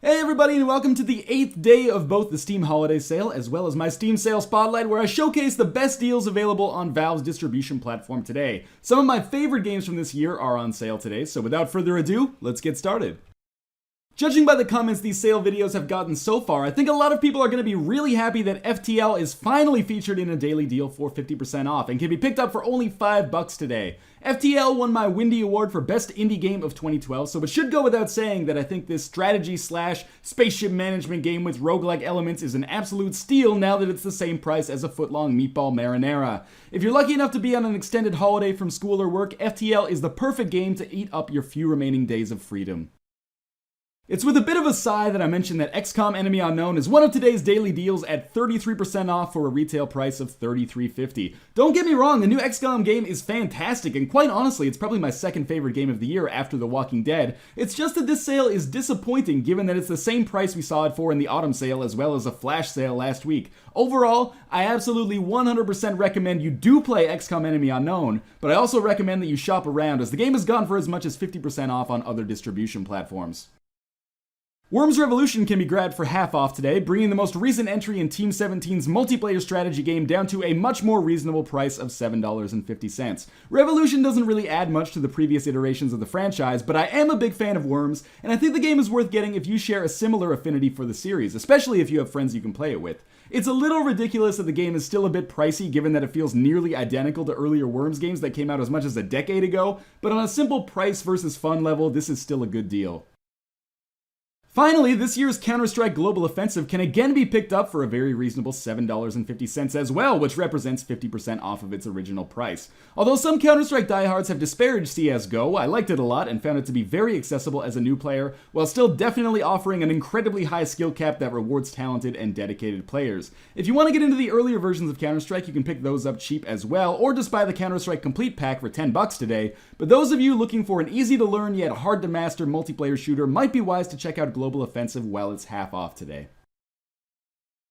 Hey everybody, and welcome to the 8th day of both the Steam Holiday Sale as well as my Steam Sale Spotlight, where I showcase the best deals available on Valve's distribution platform today. Some of my favorite games from this year are on sale today, so without further ado, let's get started. Judging by the comments these sale videos have gotten so far, I think a lot of people are going to be really happy that FTL is finally featured in a daily deal for 50% off and can be picked up for only $5 today. FTL won my Windy Award for Best Indie Game of 2012, so it should go without saying that I think this strategy/spaceship management game with roguelike elements is an absolute steal now that it's the same price as a footlong Meatball Marinara. If you're lucky enough to be on an extended holiday from school or work, FTL is the perfect game to eat up your few remaining days of freedom. It's with a bit of a sigh that I mentioned that XCOM Enemy Unknown is one of today's daily deals at 33% off for a retail price of $33.50. Don't get me wrong, the new XCOM game is fantastic, and quite honestly, it's probably my second favorite game of the year after The Walking Dead. It's just that this sale is disappointing given that it's the same price we saw it for in the autumn sale as well as a flash sale last week. Overall, I absolutely 100% recommend you do play XCOM Enemy Unknown, but I also recommend that you shop around as the game has gone for as much as 50% off on other distribution platforms. Worms Revolution can be grabbed for half off today, bringing the most recent entry in Team 17's multiplayer strategy game down to a much more reasonable price of $7.50. Revolution doesn't really add much to the previous iterations of the franchise, but I am a big fan of Worms, and I think the game is worth getting if you share a similar affinity for the series, especially if you have friends you can play it with. It's a little ridiculous that the game is still a bit pricey given that it feels nearly identical to earlier Worms games that came out as much as a decade ago, but on a simple price versus fun level, this is still a good deal. Finally, this year's Counter-Strike Global Offensive can again be picked up for a very reasonable $7.50 as well, which represents 50% off of its original price. Although some Counter-Strike diehards have disparaged CSGO, I liked it a lot and found it to be very accessible as a new player, while still definitely offering an incredibly high skill cap that rewards talented and dedicated players. If you want to get into the earlier versions of Counter-Strike, you can pick those up cheap as well, or just buy the Counter-Strike Complete Pack for $10 today, but those of you looking for an easy-to-learn yet hard-to-master multiplayer shooter might be wise to check out Global Offensive while it's half off today.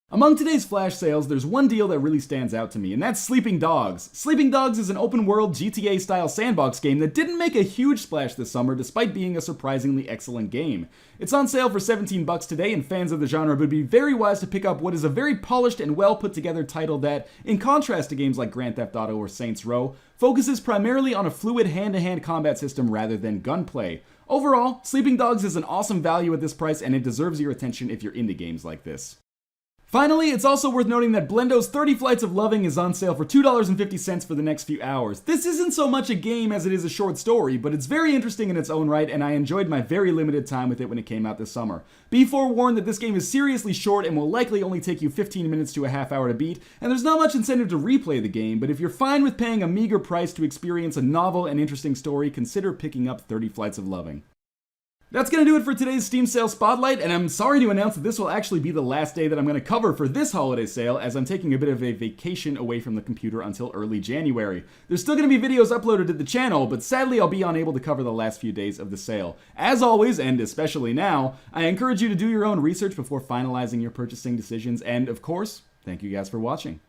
Among today's flash sales, there's one deal that really stands out to me, and that's Sleeping Dogs. Sleeping Dogs is an open-world GTA-style sandbox game that didn't make a huge splash this summer despite being a surprisingly excellent game. It's on sale for $17 today, and fans of the genre would be very wise to pick up what is a very polished and well-put-together title that, in contrast to games like Grand Theft Auto or Saints Row, focuses primarily on a fluid hand-to-hand combat system rather than gunplay. Overall, Sleeping Dogs is an awesome value at this price, and it deserves your attention if you're into games like this. Finally, it's also worth noting that Blendo's 30 Flights of Loving is on sale for $2.50 for the next few hours. This isn't so much a game as it is a short story, but it's very interesting in its own right, and I enjoyed my very limited time with it when it came out this summer. Be forewarned that this game is seriously short and will likely only take you 15 minutes to a half hour to beat, and there's not much incentive to replay the game, but if you're fine with paying a meager price to experience a novel and interesting story, consider picking up 30 Flights of Loving. That's going to do it for today's Steam Sale Spotlight, and I'm sorry to announce that this will actually be the last day that I'm going to cover for this holiday sale, as I'm taking a bit of a vacation away from the computer until early January. There's still going to be videos uploaded to the channel, but sadly I'll be unable to cover the last few days of the sale. As always, and especially now, I encourage you to do your own research before finalizing your purchasing decisions, and of course, thank you guys for watching.